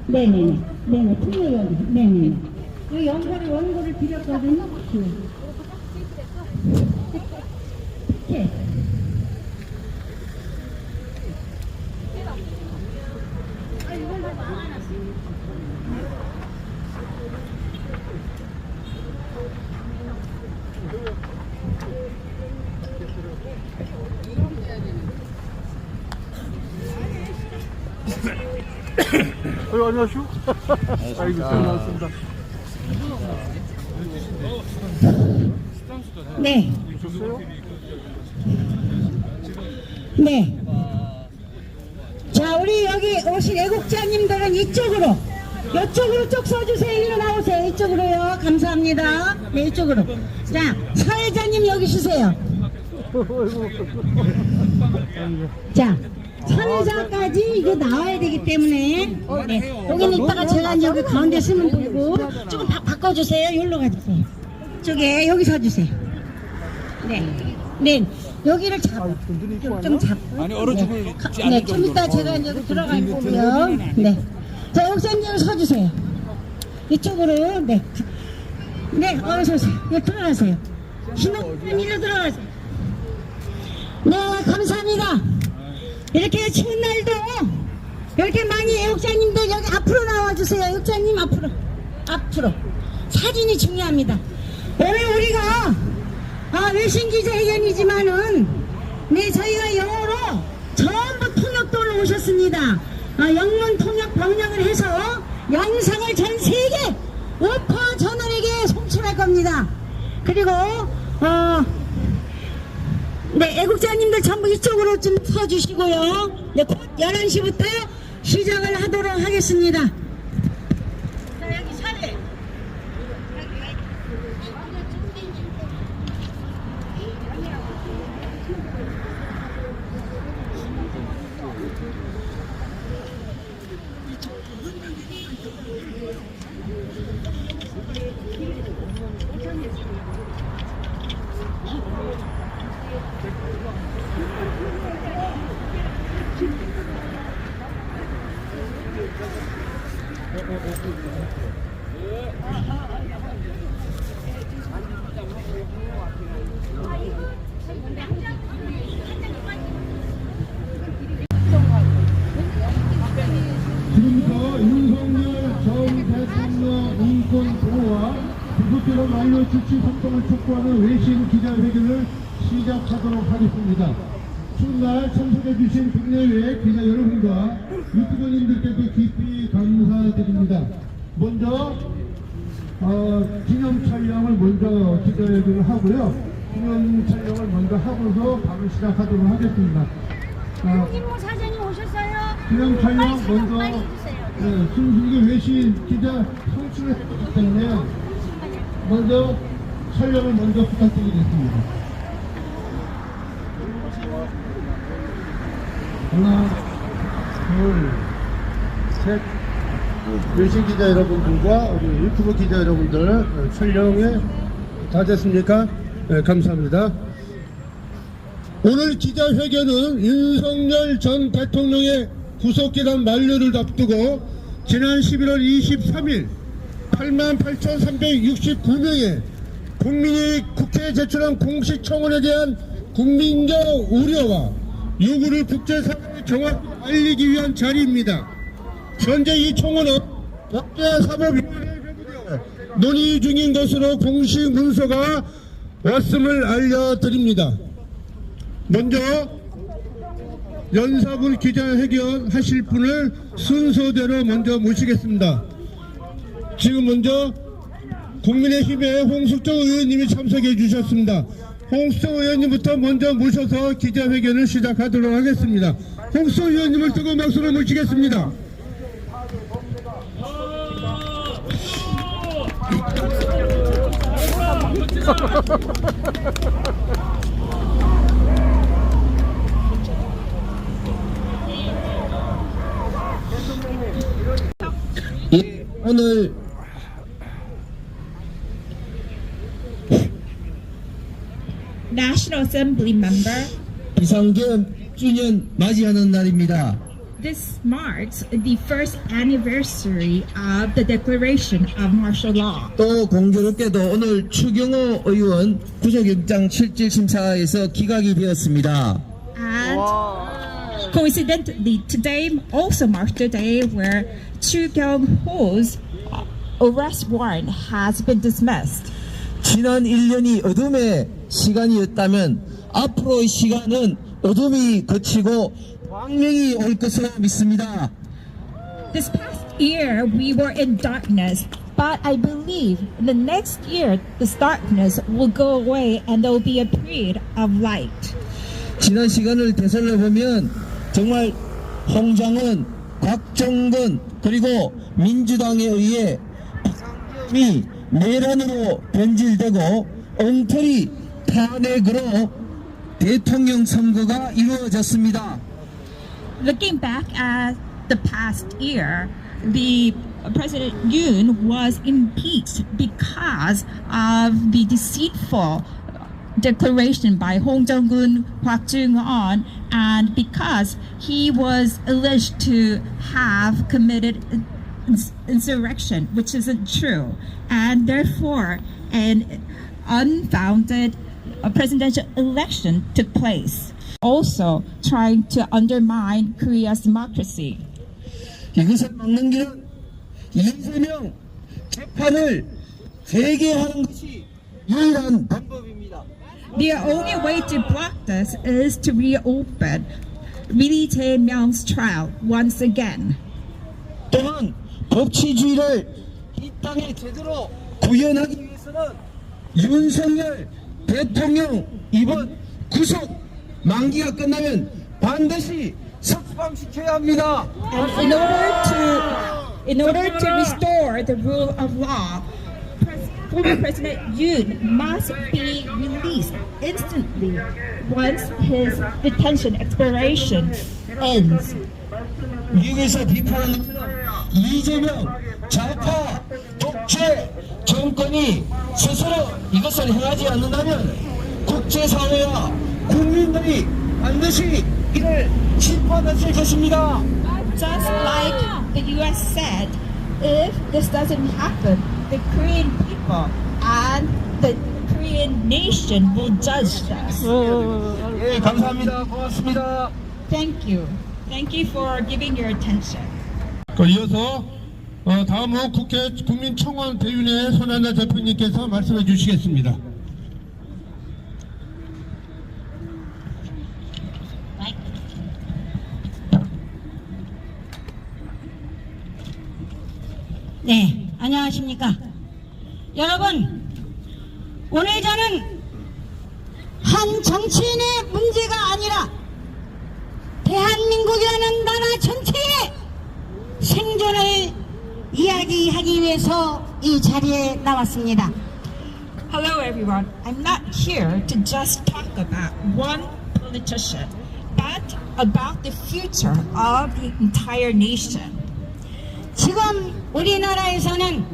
네네네. 네네. 통역이. 네네. 여기 원고를 드렸거든요. 네. 안녕하시오. 아이고, 반갑습니다. 네. 네. 자, 우리 여기 오신 애국자님들은 이쪽으로 쭉 서주세요. 일로 나오세요. 이쪽으로요. 감사합니다. 네, 이쪽으로. 자, 사회자님 여기 주세요. 자, 사회자까지 이게 나와야 되기 때문에 네, 여기는 이따가 제가 이제 여기 가운데 쓰면 되고 조금 바꿔주세요. 여기로 가주세요. 이쪽에 여기 서주세요. 네, 여기를 좀 잡고. 아니 얼어 죽을 네, 좀 이따 제가 이제 들어갈 거고요. 네, 자, 여기서 서주세요. 이쪽으로 네, 어서 오세요. 네, 들어가세요. 신호등 일로 들어가세요. 네, 감사합니다. 이렇게 추운 날도 이렇게 많이 애국자님들 여기 앞으로 나와주세요. 애국자님 앞으로 사진이 중요합니다. 오늘 우리가 외신 기자회견이지만은 네, 저희가 영어로 전부 통역도를 오셨습니다. 영문 통역 번역을 해서 영상을 전 세계 우파 전원에게 송출할 겁니다. 그리고 네, 애국자님들 전부 이쪽으로 좀 서주시고요. 네, 곧 11시부터 시작을 하도록 하겠습니다. 자, 여기 사례. 지금부터 윤석열 전 대통령 인권 보호와 구속기간 만료 조치 성공을 촉구하는 외신 기자회견을 시작하도록 하겠습니다. 추운 날 참석해주신 국내외 기자 여러분과 유튜버님들께도 깊이 감사드립니다. 먼저 기념 촬영을 먼저 기자회견을 하고요. 기념 촬영을 먼저 하고서 바로 시작하도록 하겠습니다. 김호 사장님 오셨어요? 기념 촬영 먼저 빨리 해주세요. 네, 지금 이게 외신 기자 송출했기 때문에 먼저 촬영을 먼저 부탁드리겠습니다. 하나, 둘, 셋. 외신 기자 여러분들과 우리 유튜브 기자 여러분들 촬영에 다 됐습니까? 네, 감사합니다. 오늘 기자회견은 윤석열 전 대통령의 구속기간 만료를 앞두고 지난 11월 23일 88,369명의 국민이 국회에 제출한 공식청원에 대한 국민적 우려와 요구를 국제사회에 정확히 알리기 위한 자리입니다. 현재 이 청원은 법제사법위원회에 회부되어 논의 중인 것으로 공식 문서가 왔음을 알려드립니다. 먼저 연사분 기자회견 하실 분을 순서대로 먼저 모시겠습니다. 지금 먼저 국민의힘의 홍숙정 의원님이 참석해 주셨습니다. 홍숙정 의원님부터 먼저 모셔서 기자회견을 시작하도록 하겠습니다. 홍숙정 의원님을 뜨거운 박수로 모시겠습니다. National Assembly member, 비상계엄 6주년 맞이하는 날입니다. this marks the first anniversary of the declaration of martial law. 또 공교롭게도 오늘 추경호 의원 구속영장 실질 심사에서 기각이 되었습니다. And coincidentally, today also marks the day where Chu Kyung-ho's arrest warrant has been dismissed. 지난 1년이 어둠의 시간이었다면 앞으로의 시간은 어둠이 거치고 광명이 올 것으로 믿습니다. This past year, we were in darkness, but I believe the next year, this darkness will go away and there will be a period of light. 지난 시간을 되살려 보면 정말 홍장은, 곽종건 그리고 민주당에 의해 비상계엄이 내란으로 변질되고 엉터리 탄핵으로 대통령 선거가 이루어졌습니다. Looking back at the past year, the President Yoon was impeached because of the deceitful declaration by Hong Jong-un, Park Chung-on, and because he was alleged to have committed insurrection, which isn't true, and therefore an unfounded presidential election took place, also trying to undermine Korea's democracy. 이것을 막는 길은 이재명 재판을 재개하는 것이 유일한 방법입니다. The only way to block this is to reopen Lee Jae-myung's trial once again. 또한 법치주의를 이 땅에 제대로 구현하기 위해서는 윤석열 대통령 이번 구속 만기가 끝나면 반드시 석방시켜야 합니다. And in order to restore the rule of law, former President Yoon must be released instantly once his detention expiration ends. 미국에서 비판하는 것처럼 이재명 좌파 독재 정권이 스스로 이것을 행하지 않는다면 국제사회와 국민들이 반드시 이를 심판하실 것입니다. Just like the U.S. said, if this doesn't happen, the Korean people and the Korean nation will judge us. 예, 감사합니다. 고맙습니다. Thank you. Thank you for giving your attention. 이어서 다음은 국회 국민청원 대윤회 손한나 대표님께서 말씀해 주시겠습니다. 네, 안녕하십니까. 여러분, 오늘 저는 한 정치인의 문제가 아니라 대한민국이라는 나라 전체의 생존을 이야기하기 위해서 이 자리에 나왔습니다. Hello, everyone. I'm not here to just talk about one politician, but about the future of the entire nation. 지금 우리나라에서는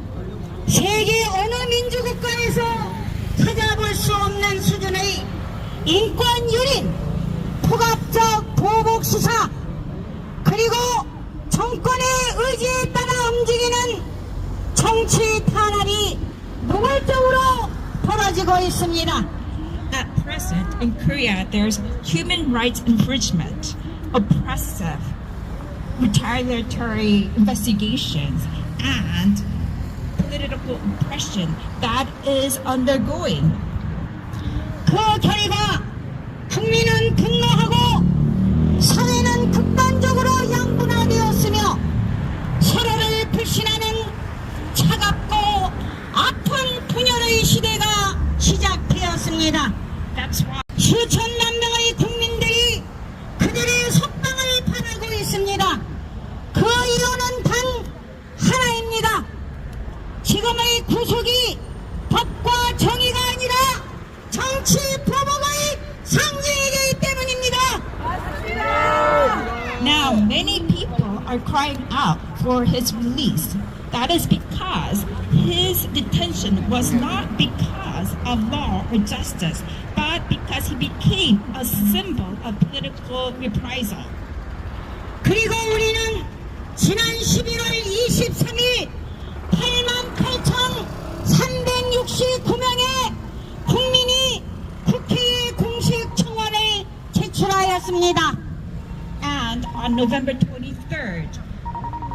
세계 어느 민주국가에서 찾아볼 수 없는 수준의 인권 유린, 폭압적 보복 수사, 그리고 정권의 의지에 따라 움직이는 정치 탄압이 노골적으로 벌어지고 있습니다. At present, in Korea, there's human rights infringement, oppressive, retaliatory investigations, and political oppression that is undergoing. 그 결과 국민은 분노하고 사회는 극단적으로 양분화되었으며 서로를 불신하는 차갑고 아픈 분열의 시대가 시작되었습니다. That's why 수천만 명의 국민들이 그들의 석방을 바라고 있습니다. 그 이유는 단 하나입니다. 지금의 구속이 법과 정의가 아니라 정치 보복의 상징이기 때문입니다. now many people are crying out for his release. That is because his detention was not because of law or justice, but because because he became a symbol of political reprisal. 그리고 우리는 지난 11월 23일 88,369명의 국민이 국회에 공식 청원을 제출하였습니다. And on November 23rd,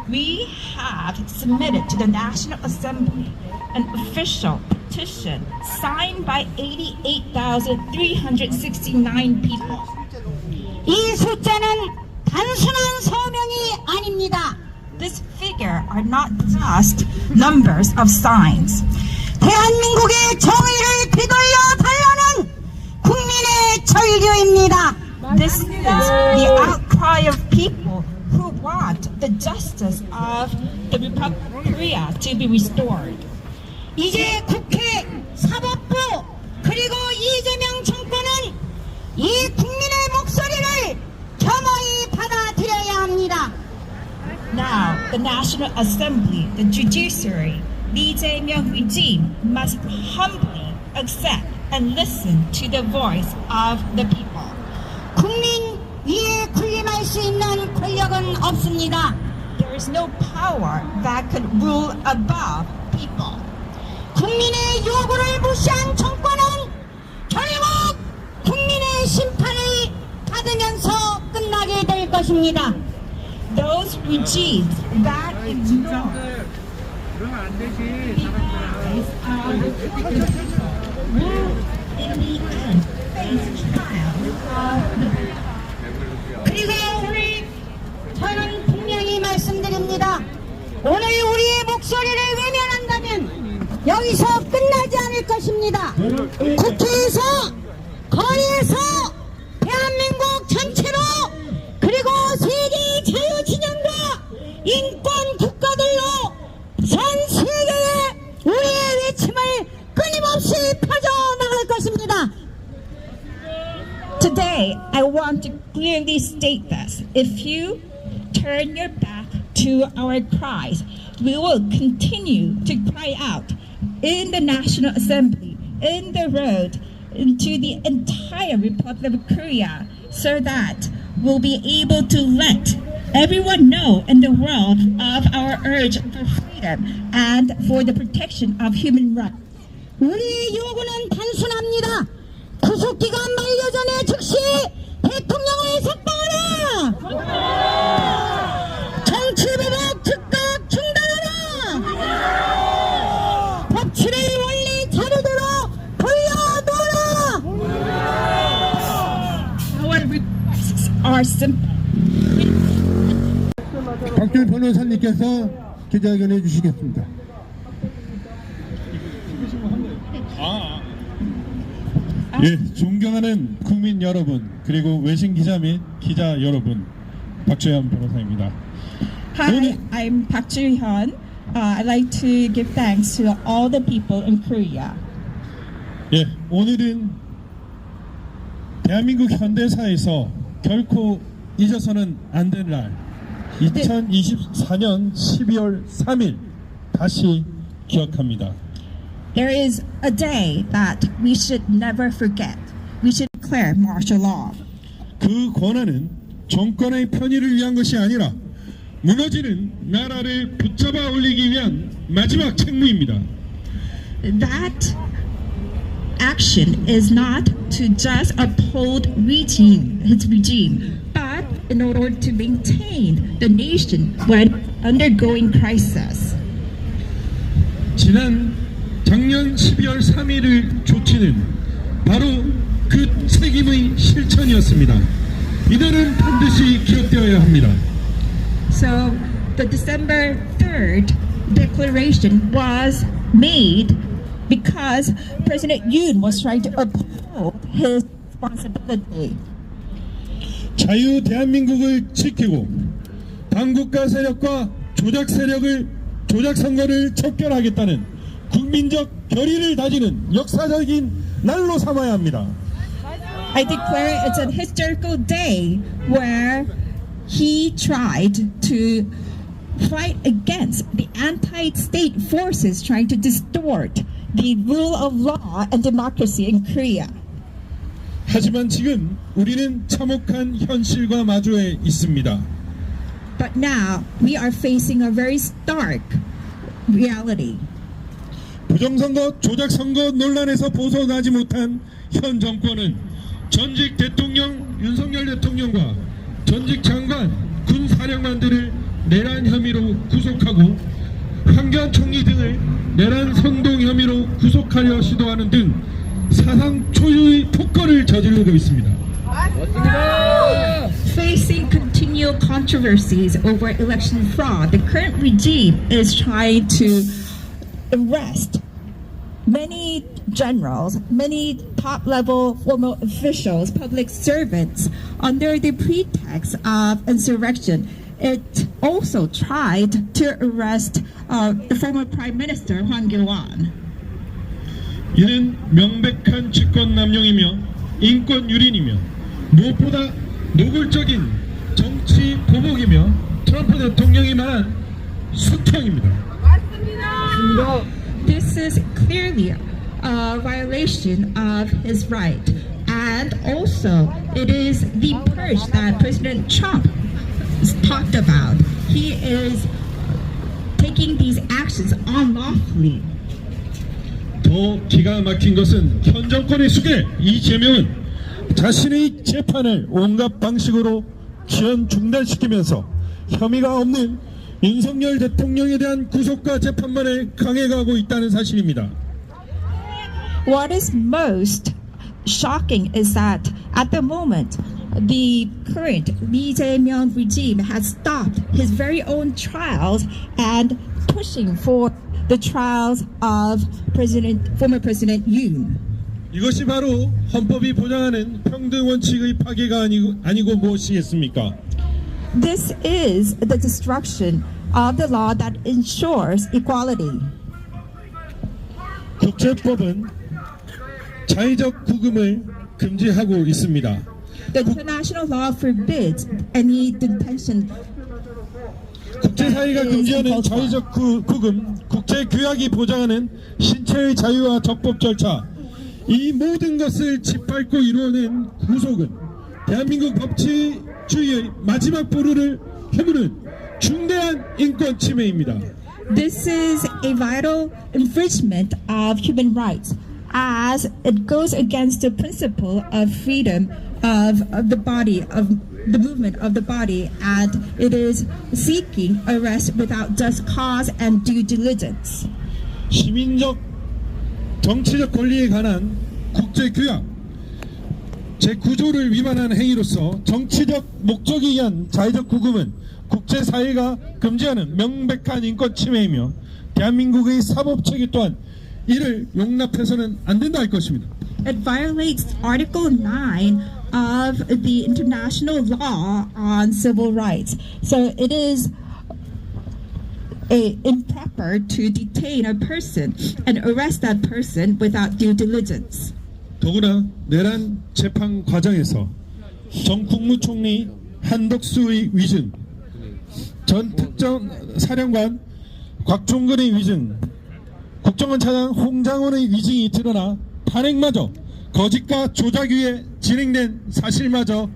we have submitted to the National Assembly an official petition signed by 88,369 people. 이 숫자는 단순한 서명이 아닙니다. This figure are not just numbers of signs. 대한민국의 정의를 되돌려 달라는 국민의 절규입니다. This is the outcry of people who want the justice of the Republic of Korea to be restored. 이제 국회, 사법부, 그리고 이재명 정권은 이 국민의 목소리를 겸허히 받아들여야 합니다. Now, the National Assembly, the judiciary, Lee Jae-myung regime must humbly accept and listen to the voice of the people. 국민 위에 군림할 수 있는 권력은 없습니다. There is no power that could rule above people. 국민의 요구를 무시한 정권은 결국 국민의 심판을 받으면서 끝나게 될 것입니다. Those regimes that ignore 그러면 안 되지. will in the end face trial of the 그리고 오늘 저는 분명히 말씀드립니다. 오늘 우리의 목소리를 외면한다면 여기서 끝나지 않을 것입니다. 국회에서, 거리에서, 대한민국 전체로, 그리고 세계 자유진영과 인권 국가들로 전 세계에 우리의 외침을 끊임없이 펴져나갈 것입니다. Today, I want to clearly state this. If you turn your back to our cries, we will continue to cry out in the National Assembly, in the road, into the entire Republic of Korea, so that we'll be able to let everyone know in the world of our urge for freedom and for the protection of human rights. 우리의 요구는 단순합니다. 구속기간 만료 전에 즉시 대통령을 석방하라! 정치보복 즉각 중단하라! 법치를 원리 자료대로 돌려놓으라! Our requests are simple. 박준 변호사님께서 기자회견해 주시겠습니다. 예, 존경하는 국민 여러분, 그리고 외신 기자 및 기자 여러분, 박주현 변호사입니다. Hi, I'm Park Joo-hyun. I'd like to give thanks to all the people in Korea. 예, 오늘은 대한민국 현대사에서 결코 잊어서는 안 될 날, 2024년 12월 3일 다시 기억합니다. There is a day that we should never forget. We should declare martial law. 그 권한은 정권의 편의를 위한 것이 아니라 무너지는 나라를 붙잡아 올리기 위한 마지막 책무입니다. That action is not to just uphold his regime, but in order to maintain the nation when undergoing crisis. 작년 12월 3일의 조치는 바로 그 책임의 실천이었습니다. 이들은 반드시 기억되어야 합니다. So the December 3rd declaration was made because President Yoon was trying to uphold his responsibility. 자유 대한민국을 지키고 반국가 세력과 조작 선거를 척결하겠다는 국민적 결의를 다지는 역사적인 날로 삼아야 합니다. I declare it's a historical day where he tried to fight against the anti-state forces trying to distort the rule of law and democracy in Korea. 하지만 지금 우리는 참혹한 현실과 마주해 있습니다. But now we are facing a very stark reality. 부정선거, 조작선거 논란에서 벗어나지 못한 현 정권은 전직 대통령 윤석열 대통령과 전직 장관, 군 사령관들을 내란 혐의로 구속하고 황교안 총리 등을 내란 선동 혐의로 구속하려 시도하는 등 사상 초유의 폭거를 저지르고 있습니다. Facing continual controversies over election fraud, the current regime is trying to arrest many generals, many top-level formal officials, public servants, under the pretext of insurrection. It also tried to arrest the former Prime Minister Hwang Kyo-ahn. 이는 명백한 직권 남용이며 인권 유린이며 무엇보다 노골적인 정치 보복이며 트럼프 대통령이 말한 수평입니다. This is clearly a violation of his right, and also it is the purge that President Trump talked about. He is taking these actions unlawfully. 더 기가 막힌 것은 현 정권의 수계 이재명은 자신의 재판을 온갖 방식으로 지연 중단시키면서 혐의가 없는 윤석열 대통령에 대한 구속과 재판만을 강행하고 있다는 사실입니다. What is most shocking is that at the moment, the current Lee Jae-myung regime has stopped his very own trials and pushing for the trials of former President Yoon. 이것이 바로 헌법이 보장하는 평등 원칙의 파괴가 아니고 무엇이겠습니까? This is the destruction of the law that ensures equality. 국제법은 자의적 구금을 금지하고 있습니다. The international law forbids any detention. 국제사회가 금지하는 자의적 구금, 국제규약이 보장하는 신체의 자유와 적법 절차, 이 모든 것을 짓밟고 이루어낸 구속은 대한민국 법치주의의 마지막 보루를 허무는 중대한 인권 침해입니다. This is a vital infringement of human rights, as it goes against the principle of freedom of the body, of the movement of the body, and it is seeking arrest without just cause and due diligence. 시민적 정치적 권리에 관한 국제규약 제9조를 위반한 행위로서 정치적 목적에 의한 자의적 구금은 국제사회가 금지하는 명백한 인권 침해이며 대한민국의 사법체계 또한 이를 용납해서는 안 된다 할 것입니다. It violates Article 9 of the international law on civil rights. So it is improper to detain a person and arrest that person without due diligence. 더구나 내란 재판 과정에서 전 국무총리 한덕수의 위증, 전 특정 사령관 곽종근의 위증, 국정원 차장 홍장원의 위증이 드러나 탄핵마저 거짓과 조작 위에 진행된 사실마저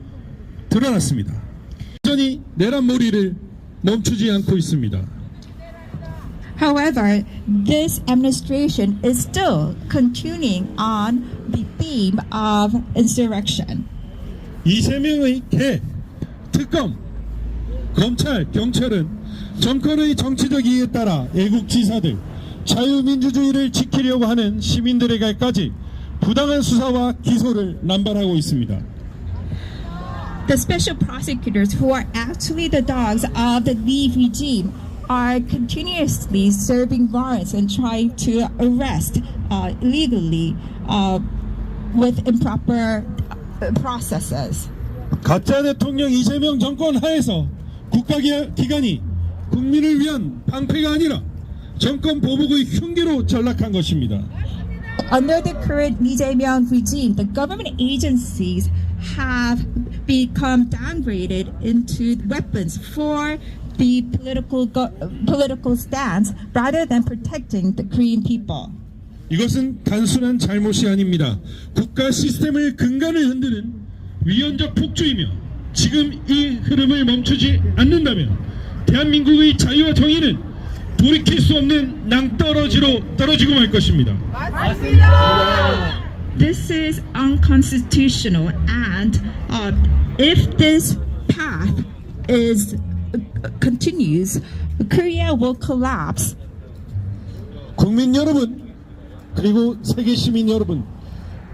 드러났습니다. 여전히 내란몰이를 멈추지 않고 있습니다. However, this administration is still continuing on the theme of insurrection. 이재명의 개, 특검, 검찰, 경찰은 정권의 정치적 이익에 따라 애국지사들, 자유민주주의를 지키려고 하는 시민들에게까지 부당한 수사와 기소를 남발하고 있습니다. The special prosecutors, who are actually the dogs of the Lee regime, are continuously serving warrants and trying to arrest illegally with improper processes. 가짜 대통령 이재명 정권 하에서 국가기관이 국민을 위한 방패가 아니라 정권 보복의 흉기로 전락한 것입니다. Under the current Lee Jae-myung regime, the government agencies have become downgraded into weapons for the political stance rather than protecting the Korean people. 이것은 단순한 잘못이 아닙니다. 국가 시스템을 근간을 흔드는 위헌적 폭주이며 지금 이 흐름을 멈추지 않는다면 대한민국의 자유와 정의는 돌이킬 수 없는 낭떠러지로 떨어지고 말 것입니다. This is unconstitutional, and if this path continues, Korea will collapse. 국민 여러분, 그리고 세계 시민 여러분,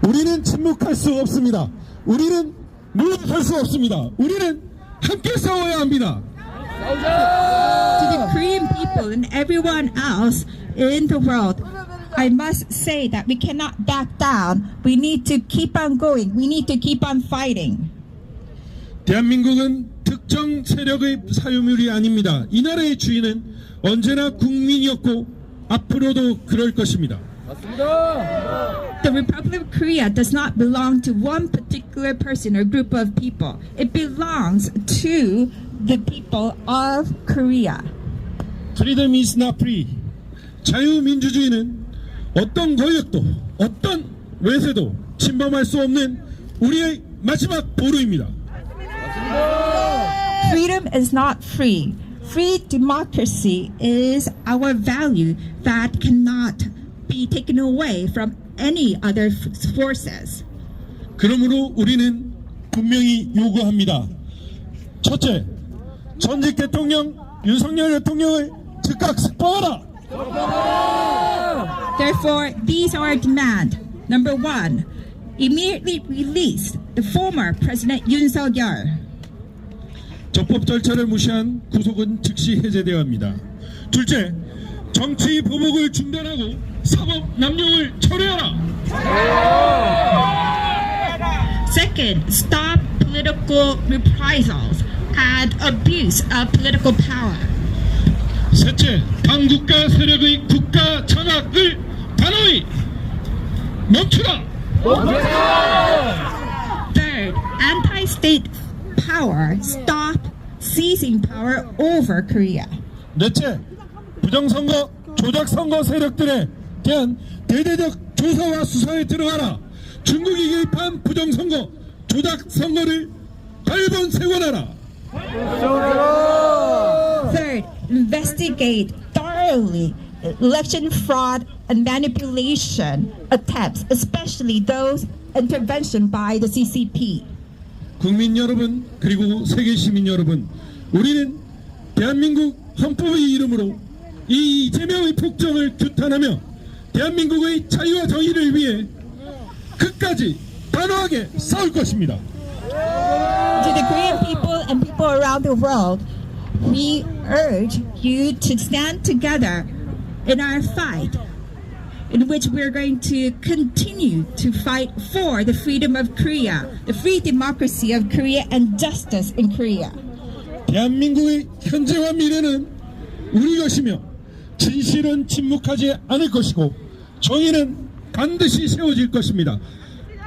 우리는 침묵할 수 없습니다. 우리는 물러설 수 없습니다. 우리는 함께 싸워야 합니다. To the Korean people and everyone else in the world, I must say that we cannot back down. We need to keep on going. We need to keep on fighting. 대한민국은 특정 세력의 사유물이 아닙니다. 이 나라의 주인은 언제나 국민이었고 앞으로도 그럴 것입니다. The Republic of Korea does not belong to one particular person or group of people. It belongs to the people of Korea. Freedom is not free. 자유민주주의는 어떤 권력도 어떤 외세도 침범할 수 없는 우리의 마지막 보루입니다. Freedom is not free. Free democracy is our value that cannot be taken away from any other forces. 그러므로 우리는 분명히 요구합니다. 첫째, 전직 대통령 윤석열 대통령을 즉각 석방하라. Therefore, these are our demand. Number one, immediately release the former President Yoon Suk-yeol. 적법 절차를 무시한 구속은 즉시 해제되어야 합니다. 둘째, 정치 보복을 중단하고 사법 남용을 철회하라. Second, stop political reprisals and abuse of political power. 셋째, 반국가 세력의 국가 장악을 단호히 멈추라. Third, anti-state power, stop seizing power over Korea. 넷째, 부정선거, 조작선거 세력들에 대한 대대적 조사와 수사에 들어가라. 중국이 개입한 부정선거, 조작선거를 발본색원하라. Third, investigate thoroughly election fraud and manipulation attempts, especially those intervention by the CCP. 국민 여러분, 그리고 세계 시민 여러분, 우리는 대한민국 헌법의 이름으로 이 이재명의 폭정을 규탄하며 대한민국의 자유와 정의를 위해 끝까지 단호하게 싸울 것입니다. To the Korean people and people around the world, we urge you to stand together in our fight, in which we're going to continue to fight for the freedom of Korea, the free democracy of Korea, and justice in Korea. 대한민국의 현재와 미래는 우리 것이며 진실은 침묵하지 않을 것이고 정의는 반드시 세워질 것입니다.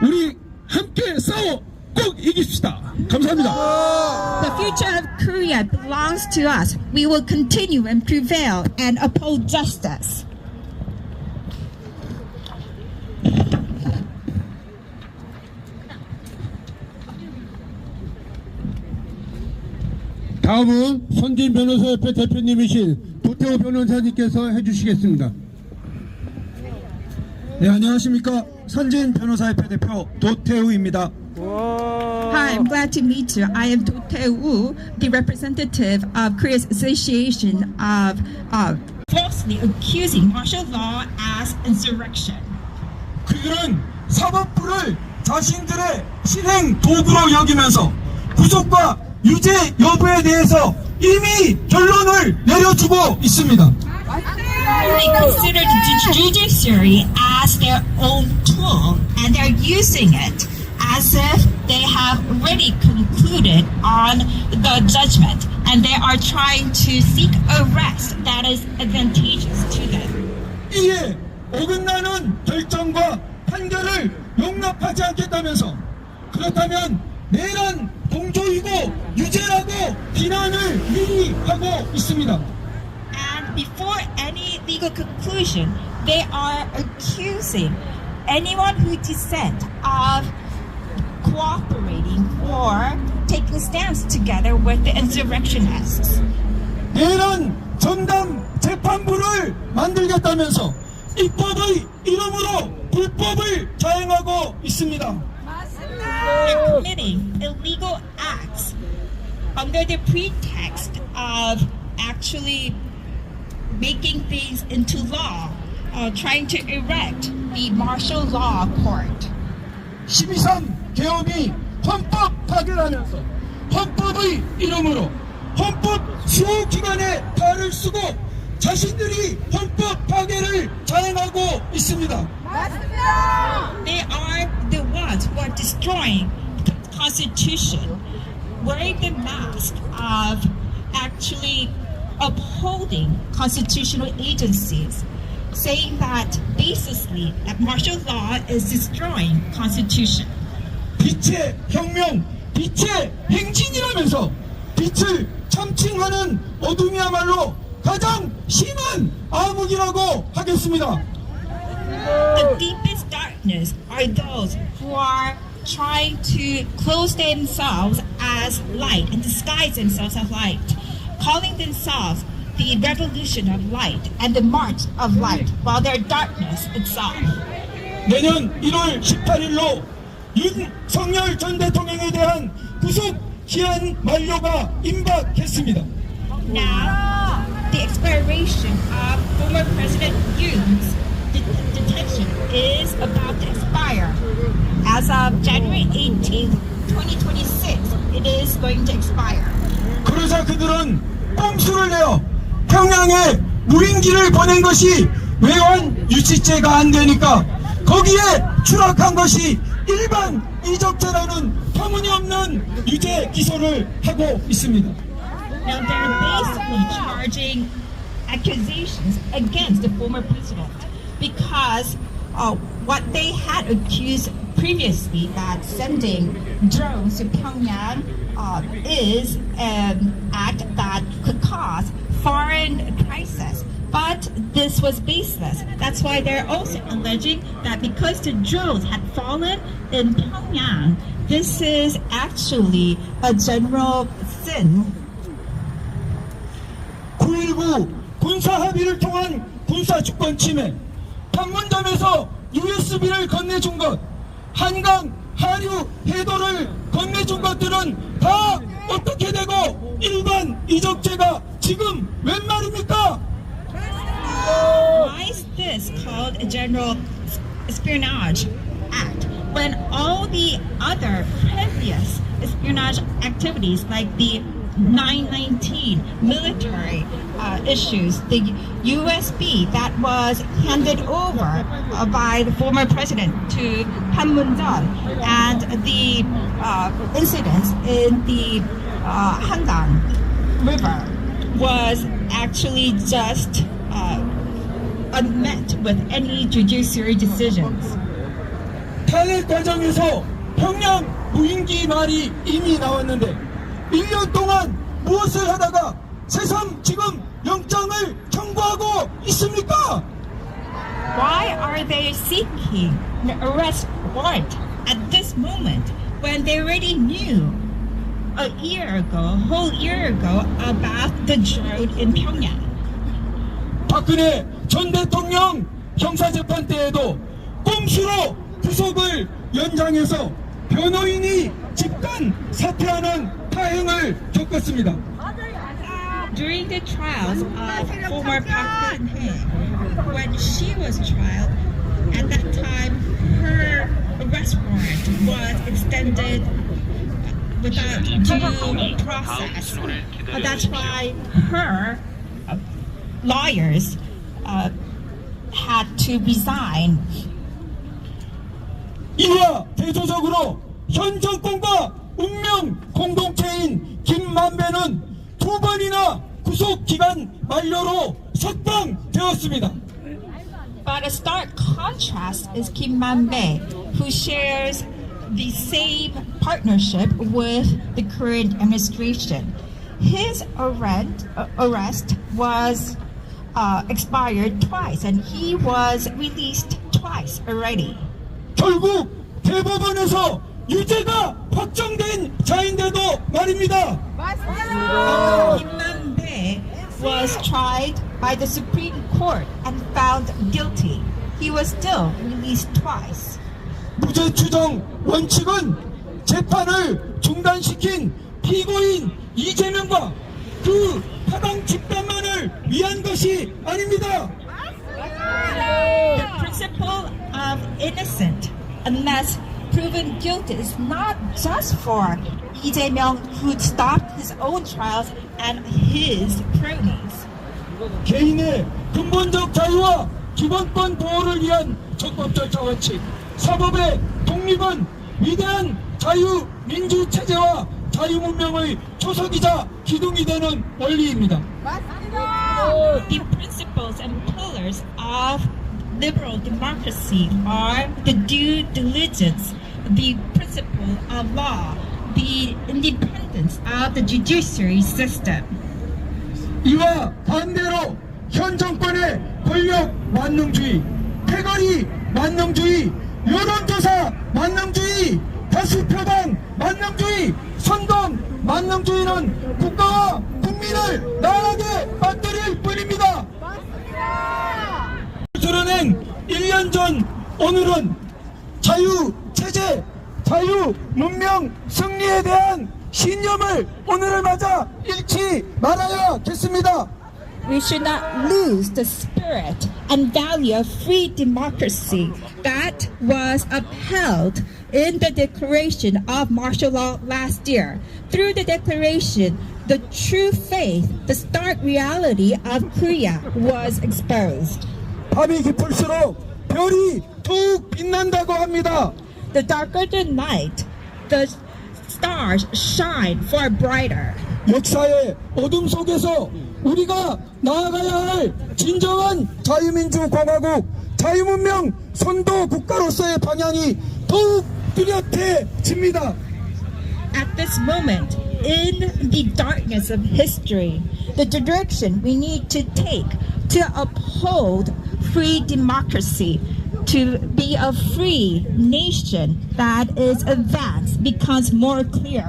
우리 함께 싸워 꼭 이깁시다. 감사합니다. The future of Korea belongs to us. We will continue and prevail and uphold justice. 다음은 선진 변호사협회 대표님이신 도태우 변호사님께서 해주시겠습니다. 네, 안녕하십니까. 선진 변호사협회 대표 도태우입니다. Hi, I'm glad to meet you. I am Do Tae-woo, the representative of Korea's Association of falsely accusing martial law as insurrection. 그들은 사법부를 자신들의 실행 도구로 여기면서 구속과 유죄 여부에 대해서 이미 결론을 내려주고 있습니다. They consider the judiciary as their own tool, and they're using it as if they have already concluded on the judgment, and they are trying to seek a rest that is advantageous to them. 이에 어긋나는 결정과 판결을 용납하지 않겠다면서 그렇다면 내란 동조이고 유죄라고 비난을 미리 하고 있습니다. And before any legal conclusion, They are accusing anyone who dissent of cooperating or taking stands together with the insurrectionists. 내란 전담 재판부를 만들겠다면서 입법의 이름으로 불법을 자행하고 있습니다. They're committing illegal acts under the pretext of actually making things into law, trying to erect the martial law court. 12.3 개헌이 헌법 파괴하면서 헌법의 이름으로 헌법 수호기관에 발을 쓰고 자신들이 헌법 파괴를 자행하고 있습니다. They are the ones who are destroying the Constitution, wearing the mask of actually upholding constitutional agencies, saying that basically that martial law is destroying Constitution. 빛의 혁명, 빛의 행진이라면서 빛을 참칭하는 어둠이야말로 가장 심한 암흑이라고 하겠습니다. The deepest darkness are those who are trying to close themselves as light and disguise themselves as light, calling themselves the revolution of light and the march of light, while they're darkness itself. 내년 1월 18일로 윤석열 전 대통령에 대한 구속 기한 만료가 임박했습니다. Now, the expiration of former President Yoon's detention is about to expire. As of January 18, 2026, it is going to expire. 그러자 그들은 꼼수를 내어 평양에 무인기를 보낸 것이 외환 유치죄가 안 되니까 거기에 추락한 것이 일반 이적죄라는 터무니없는 유죄 기소를 하고 있습니다. Now they're basically charging accusations against the former president because what they had accused previously, that sending drones to Pyongyang is an act that could cause foreign crisis. But this was baseless. That's why they're also alleging that because the drones had fallen in Pyongyang, this is actually a general sin. 9.19 군사 합의를 통한 군사 주권 침해, 판문점에서 USB를 건네준 것, 한강 하류 해도를 건네준 것들은 다 어떻게 되고 일반 이적죄가 지금 웬 말입니까? Why is this called a general espionage act when all the other previous espionage activities like the 919 military issues, the USB that was handed over by the former president to Panmunjom, and the incidents in the Hangang River was actually just unmet with any judiciary decisions. 탄핵 과정에서 평양 무인기 말이 이미 나왔는데 1년 동안 무엇을 하다가 새삼 지금 영장을 청구하고 있습니까? Why are they seeking an arrest warrant at this moment when they already knew a whole year ago about the drone in Pyongyang? 박근혜 전 대통령 형사재판 때에도 꼼수로 구속을 연장해서 변호인이 집단 사퇴하는 파행을 겪었습니다. During the trials of former Park Geun-hye, when she was tried, at that time her arrest warrant was extended without due process. That's why her lawyers had to resign. 이와 대조적으로 현 정권과 운명 공동체인 김만배는 2번이나 구속기간 만료로 석방되었습니다. But a stark contrast is Kim Man-bae, who shares the same partnership with the current administration. His arrest was expired twice, and he was released twice already. 결국 대법원에서 유죄가 확정된 자인데도 말입니다. Kim Nam-bae was tried by the Supreme Court and found guilty. He was still released twice. 무죄 추정 원칙은 재판을 중단시킨 피고인 이재명과 그 타당 집단만을 위한 것이 아닙니다. The principle of innocent unless proven guilty is not just for Lee Jae-myung, who stopped his own trials, and his cronies. 개인의 근본적 자유와 기본권 보호를 위한 적법 절차 원칙, 사법의 독립은 위대한 자유 민주 체제와 자유 문명의 초석이자 기둥이 되는 원리입니다. The principles and pillars of liberal democracy are the due diligence, the principle of law, the independence of the judiciary system. 이와 반대로 현 정권의 권력 만능주의, 패거리 만능주의, 여론조사 만능주의, 다수표방 만능주의, 선동 만능주의는 국가와 국민을 나라하게 만들 뿐입니다. 드러낸 1년 전 오늘은 자유체제, 자유문명 승리에 대한 신념을 오늘을 맞아 잃지 말아야겠습니다. We should not lose the spirit and value of free democracy that was upheld in the declaration of martial law last year. Through the declaration, the true faith, the stark reality of Korea was exposed. 밤이 깊을수록 별이 더욱 빛난다고 합니다. The darker the night, the stars shine far brighter. 역사의 어둠 속에서 우리가 나아가야 할 진정한 자유민주 공화국, 자유문명 선도 국가로서의 방향이 더욱 뚜렷해집니다. At this moment, in the darkness of history, the direction we need to take to uphold free democracy, to be a free nation that is advanced, becomes more clear.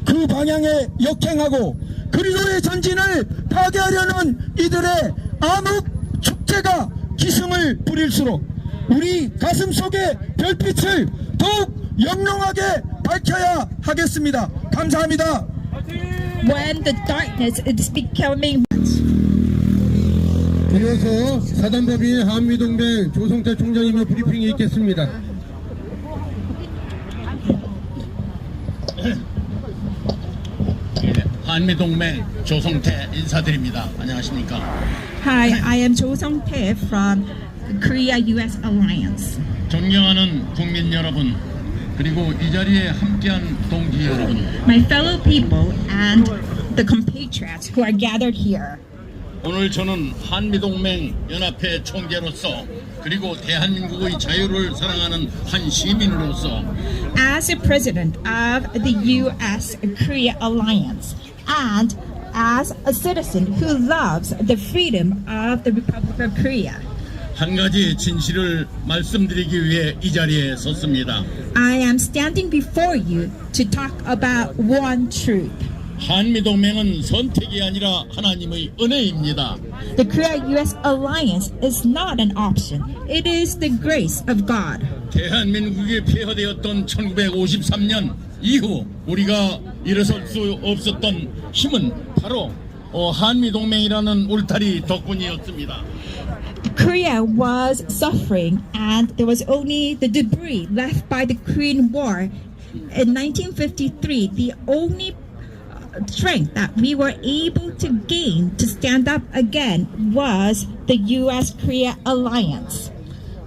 그 방향에 역행하고 그리도의 전진을 파괴하려는 이들의 암흑 축제가 기승을 부릴수록 우리 가슴 속의 별빛을 더욱 영롱하게 밝혀야 하겠습니다. 감사합니다. When the darkness is becoming 이어서 사단법인 한미동맹 조성태 총장님의 브리핑이 있겠습니다. 한미동맹 조성태 인사드립니다. 안녕하십니까? Hi, I am Jo Sung-tae from Korea-US Alliance. 존경하는 국민 여러분, 그리고 이 자리에 함께한 동지 여러분, My fellow people and the compatriots who are gathered here. 오늘 저는 한미동맹 연합회 총재로서 그리고 대한민국의 자유를 사랑하는 한 시민으로서 As a president of the US-Korea Alliance and as a citizen who loves the freedom of the Republic of Korea, 한 가지 진실을 말씀드리기 위해 이 자리에 섰습니다. I am standing before you to talk about one truth. 한미동맹은 선택이 아니라 하나님의 은혜입니다. The Korea-US Alliance is not an option. It is the grace of God. 대한민국이 폐허되었던 1953년 이후 우리가 일어설 수 없었던 힘은 바로 한미동맹이라는 울타리 덕분이었습니다. Korea was suffering and there was only the debris left by the Korean War. In 1953, the only strength that we were able to gain to stand up again was the US-Korea Alliance.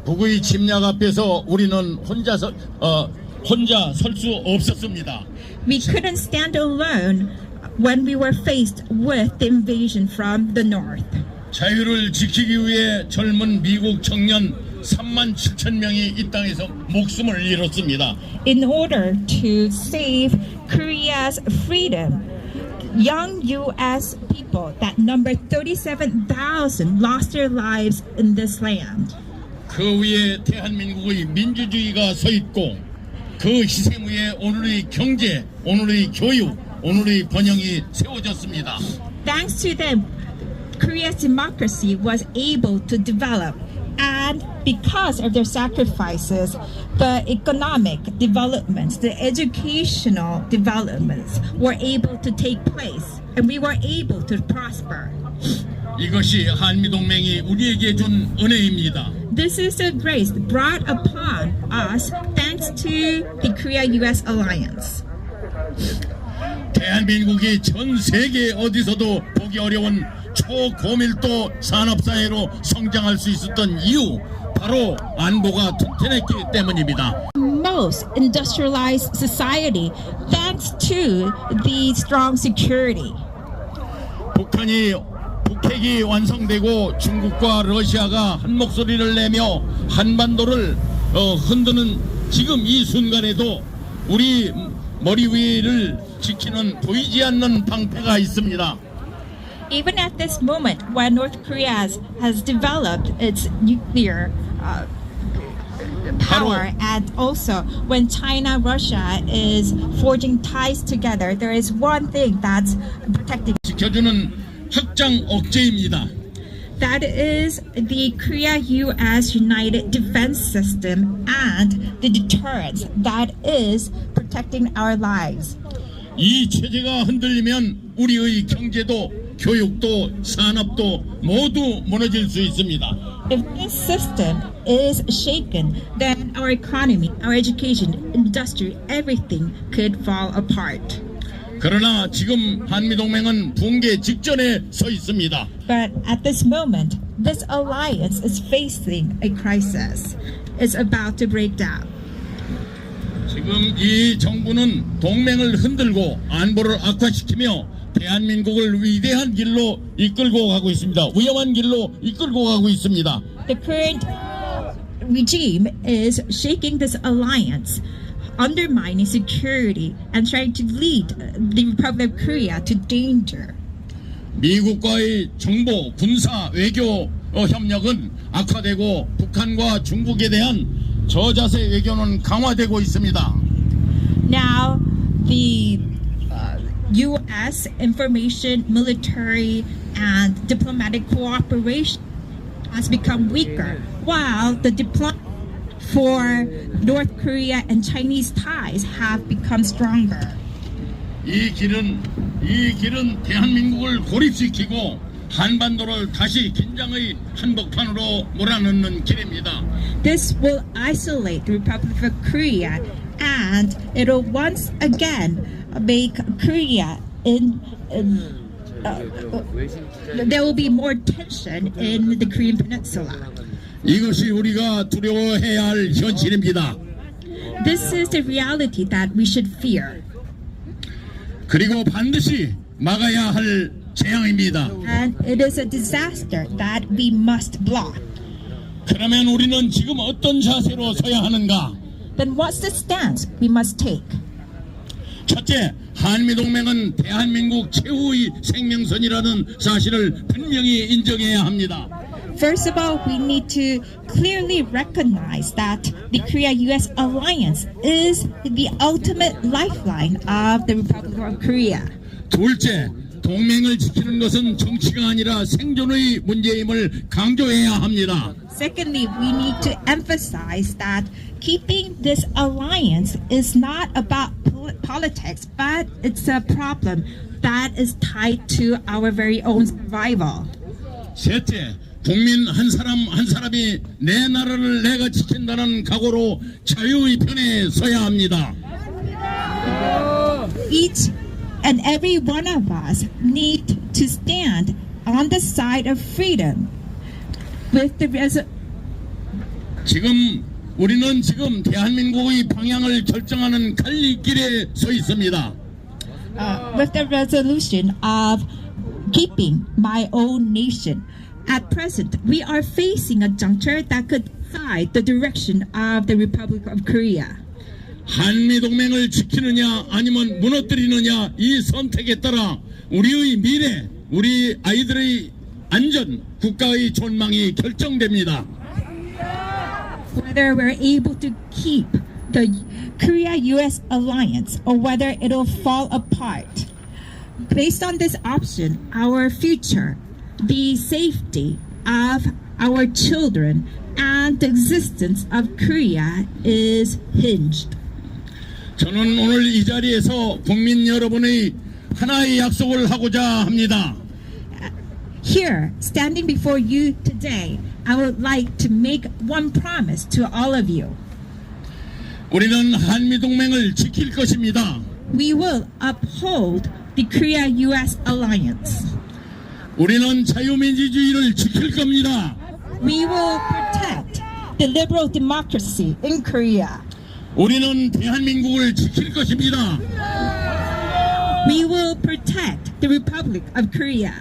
북의 침략 앞에서 우리는 혼자 설 수 없었습니다. We couldn't stand alone when we were faced with the invasion from the north. 자유를 지키기 위해 젊은 미국 청년 3만 7천 명이 이 땅에서 목숨을 잃었습니다. In order to save Korea's freedom, young U.S. people that number 37,000 lost their lives in this land. 그 위에 대한민국의 민주주의가 서 있고 그 희생 위에 오늘의 경제, 오늘의 교육, 오늘의 번영이 세워졌습니다. Thanks to them, Korea's democracy was able to develop. And because of their sacrifices, the economic developments, the educational developments were able to take place. And we were able to prosper. 이것이 한미동맹이 우리에게 준 은혜입니다. This is the grace brought upon us thanks to the Korea-US alliance. 대한민국이 전 세계 어디서도 보기 어려운 초고밀도 산업사회로 성장할 수 있었던 이유 바로 안보가 튼튼했기 때문입니다. Most industrialized society thanks to the strong security. 북핵이 완성되고 중국과 러시아가 한 목소리를 내며 한반도를 흔드는 지금 이 순간에도 우리 머리 위를 지키는 보이지 않는 방패가 있습니다. Even at this moment, when North Korea has developed its nuclear power, and also when China, Russia is forging ties together, there is one thing that's protecting. 지켜주는 확장 억제입니다. That is the Korea-US United Defense System and the deterrence that is protecting our lives. 이 체제가 흔들리면 우리의 경제도 교육도 산업도 모두 무너질 수 있습니다. If this system is shaken, then our economy, our education, industry, everything could fall apart. 그러나 지금 한미동맹은 붕괴 직전에 서 있습니다. But at this moment, this alliance is facing a crisis. It's about to break down. 지금 이 정부는 동맹을 흔들고 안보를 악화시키며 대한민국을 위대한 길로 이끌고 가고 있습니다. 위험한 길로 이끌고 가고 있습니다. The current regime is shaking this alliance, undermining security, and trying to lead the Republic of Korea to danger. 미국과의 정보, 군사, 외교 협력은 악화되고 북한과 중국에 대한 저자세 외교는 강화되고 있습니다. Now, the U.S. information, military, and diplomatic cooperation has become weaker, while the diplomacy for North Korea and Chinese ties have become stronger. 이 길은 대한민국을 고립시키고 한반도를 다시 긴장의 한복판으로 몰아넣는 길입니다. This will isolate the Republic of Korea, and it will once again make Korea there will be more tension in the Korean Peninsula. 이것이 우리가 두려워해야 할 현실입니다. This is the reality that we should fear. 그리고 반드시 막아야 할 재앙입니다. And it is a disaster that we must block. 그러면 우리는 지금 어떤 자세로 서야 하는가? Then what's the stance we must take? 첫째, 한미동맹은 대한민국 최후의 생명선이라는 사실을 분명히 인정해야 합니다. First of all, we need to clearly recognize that the Korea-US alliance is the ultimate lifeline of the Republic of Korea. 둘째, 동맹을 지키는 것은 정치가 아니라 생존의 문제임을 강조해야 합니다. Secondly, we need to emphasize that keeping this alliance is not about politics, but it's a problem that is tied to our very own survival. 셋째, 국민 한 사람이 내 나라를 내가 지킨다는 각오로 자유의 편에 서야 합니다. Each and every one of us need to stand on the side of freedom with the 우리는 지금 대한민국의 방향을 결정하는 갈림길에 서 있습니다. with the resolution of keeping my own nation. At present, we are facing a juncture that could decide the direction of the Republic of Korea. 한미동맹을 지키느냐 아니면 무너뜨리느냐 이 선택에 따라 우리의 미래, 우리 아이들의 안전, 국가의 존망이 결정됩니다. Whether we're able to keep the Korea-US alliance or whether it'll fall apart. Based on this option, our future, the safety of our children, and the existence of Korea is hinged. 저는 오늘 이 자리에서 국민 여러분의 하나의 약속을 하고자 합니다. Here, standing before you today, I would like to make one promise to all of you. 우리는 한미동맹을 지킬 것입니다. We will uphold the Korea-US alliance. 우리는 자유민주주의를 지킬 겁니다. We will protect the liberal democracy in Korea. 우리는 대한민국을 지킬 것입니다. We will protect the Republic of Korea.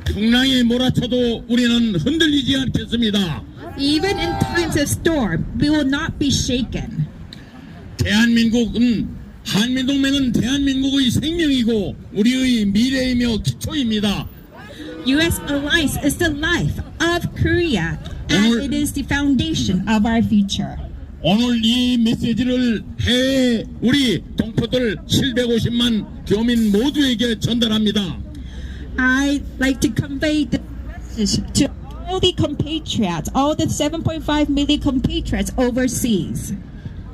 풍랑이 몰아쳐도 우리는 흔들리지 않겠습니다. Even in times of storm, we will not be shaken. 한미동맹은 대한민국의 생명이고 우리의 미래이며 기초입니다. U.S. alliance is the life of Korea, and it is the foundation of our future. 오늘 이 메시지를 해외 우리 동포들 750만 교민 모두에게 전달합니다. I'd like to convey the message to all the compatriots, all the 7.5 million compatriots overseas.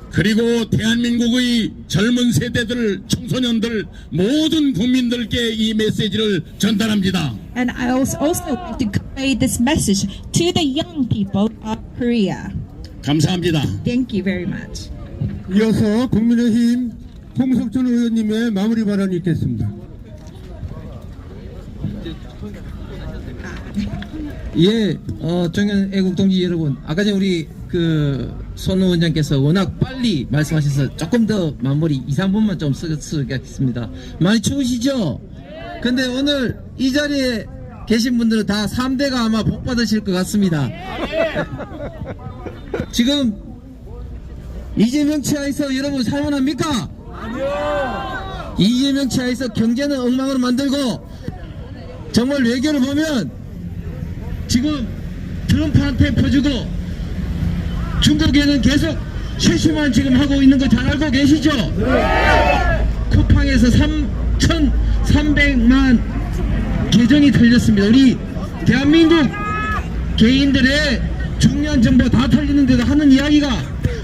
그리고 대한민국의 젊은 세대들, 청소년들, 모든 국민들께 이 메시지를 전달합니다. And I also like to convey this message to the young people of Korea. 감사합니다. Thank you very much. 이어서 국민의힘 홍석천 의원님의 마무리 발언이 있겠습니다. 예, 정현 애국동지 여러분, 아까 전에 우리 손 의원장께서 워낙 빨리 말씀하셔서 조금 더 마무리 2, 3분만 좀 쓰겠습니다. 많이 추우시죠? 근데 오늘 이 자리에 계신 분들은 다 3대가 아마 복 받으실 것 같습니다. 지금 이재명 치하에서 여러분 살만합니까? 아니요. 이재명 치하에서 경제는 엉망으로 만들고 정말 외교를 보면 지금 트럼프한테 퍼주고 중국에는 계속 실수만 지금 하고 있는 거 잘 알고 계시죠? 네. 쿠팡에서 3,300만 계정이 털렸습니다. 우리 대한민국 개인들의 중요한 정보 다 털리는데도 하는 이야기가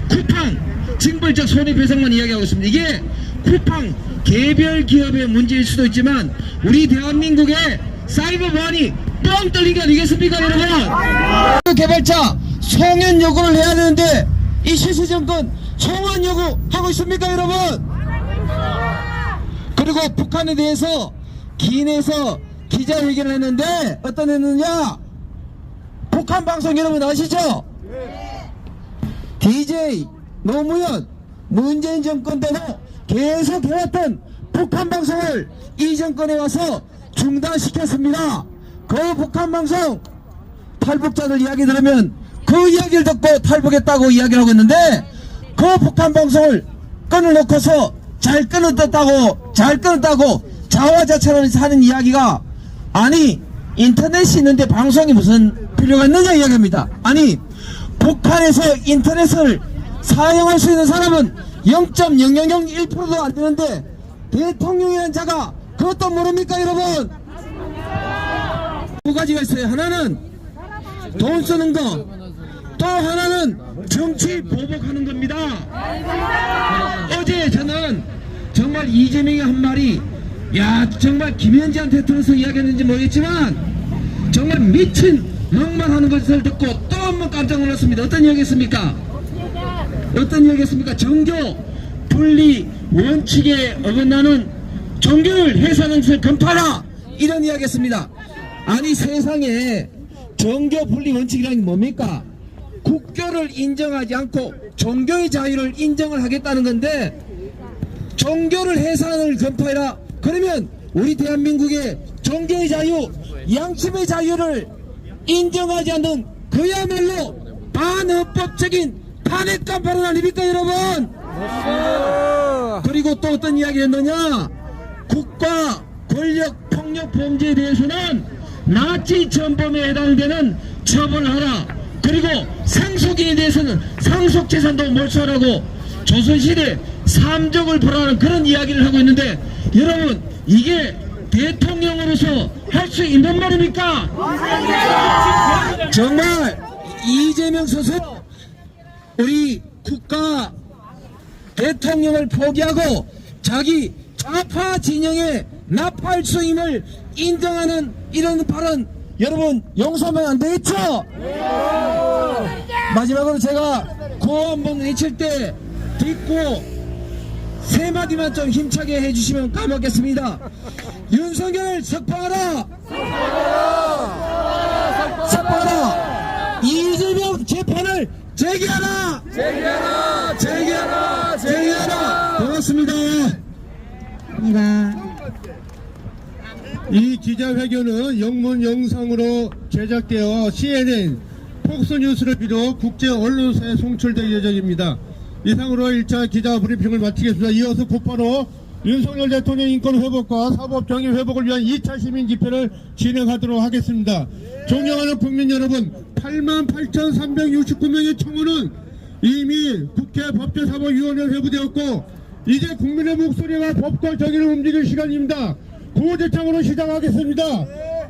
쿠팡 징벌적 손해배상만 이야기하고 있습니다. 이게 쿠팡 개별 기업의 문제일 수도 있지만 우리 대한민국의 사이버 보안이 뻥 뚫린 게 아니겠습니까, 여러분? 개발자 송환 요구를 해야 되는데 이 실세정권 송환 요구 하고 있습니까, 여러분? 그리고 북한에 대해서 기인해서 기자회견을 했는데 어떤 했느냐? 북한 방송 여러분 아시죠? DJ 노무현 문재인 정권 때도 계속 해왔던 북한 방송을 이 정권에 와서 중단시켰습니다. 그 북한 방송 탈북자들 이야기 들으면 그 이야기를 듣고 탈북했다고 이야기를 하고 있는데 그 북한 방송을 끊어놓고서 잘 끊었다고 자화자찬하면서 하는 이야기가 아니 인터넷이 있는데 방송이 무슨 필요가 있느냐 이야기합니다. 아니 북한에서 인터넷을 사용할 수 있는 사람은 0.0001%도 안 되는데 대통령이라는 자가 그것도 모릅니까 여러분? 두 가지가 있어요. 하나는 돈 쓰는 거, 또 하나는 정치 보복하는 겁니다. 어제 저는 정말 이재명이 한 말이 야 정말 김현지한테 들어서 이야기했는지 모르겠지만 정말 미친 막말하는 것을 듣고 또 한 번 깜짝 놀랐습니다. 어떤 이야기했습니까? 정교 분리 원칙에 어긋나는 종교를 해산하는 것을 금파라 이런 이야기했습니다. 아니 세상에 종교 분리 원칙이라는 게 뭡니까? 국교를 인정하지 않고 종교의 자유를 인정을 하겠다는 건데 종교를 해산을 금파해라. 그러면 우리 대한민국의 종교의 자유, 양심의 자유를 인정하지 않는 그야말로 반헌법적인 탄핵 간파는 아닙니까 여러분? 그리고 또 어떤 이야기 했느냐? 국가 권력 폭력 범죄에 대해서는 나치 전범에 해당되는 처벌하라. 그리고 상속인에 대해서는 상속재산도 몰수하라고 조선시대 삼적을 벌하는 그런 이야기를 하고 있는데, 여러분 이게 대통령으로서 할 수 있는 말입니까? 정말 이재명 스스로 우리 국가 대통령을 포기하고 자기 좌파 진영의 나팔수임을 인정하는 이런 발언, 여러분 용서하면 안 되겠죠? 마지막으로 제가 구호 한번 외칠 때 듣고 세 마디만 좀 힘차게 해주시면 까먹겠습니다. 윤석열 석방하라! 석방하라! 이재명 재판을 재개하라! 재개하라! 재개하라! 재개하라! 고맙습니다. 이 기자회견은 영문 영상으로 제작되어 CNN, 폭스뉴스를 비롯 국제 언론사에 송출될 예정입니다. 이상으로 1차 기자 브리핑을 마치겠습니다. 이어서 곧바로 윤석열 대통령 인권 회복과 사법 정의 회복을 위한 2차 시민 집회를 진행하도록 하겠습니다. 존경하는 국민 여러분, 88,369명의 청원은 이미 국회 법제사법위원회에 회부되었고 이제 국민의 목소리와 법과 정의를 움직일 시간입니다. 구호제창으로 시작하겠습니다.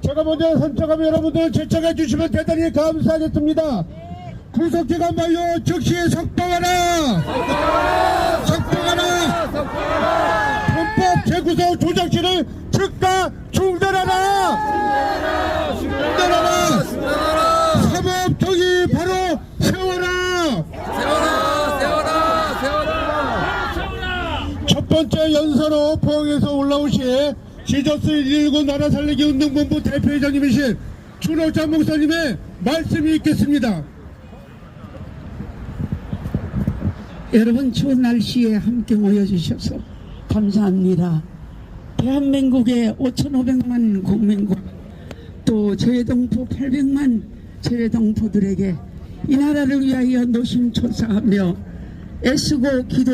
제가 먼저 선창하면 여러분들 제창해 주시면 대단히 감사하겠습니다. 구속기간 만료 즉시 석방하라! 석방하라! 헌법 재구성 조작실을 즉각 중단하라! 중단하라! 사법 정의 바로 세워라! 첫 번째 연사로 포항에서 올라오신 지저스 119 나라 살리기 운동본부 대표회장님이신 준호찬 목사님의 말씀이 있겠습니다. 여러분 추운 날씨에 함께 모여주셔서 감사합니다. 대한민국의 5,500만 국민과 또 재외동포 800만 재외동포들에게 이 나라를 위하여 노심초사하며 애쓰고 기도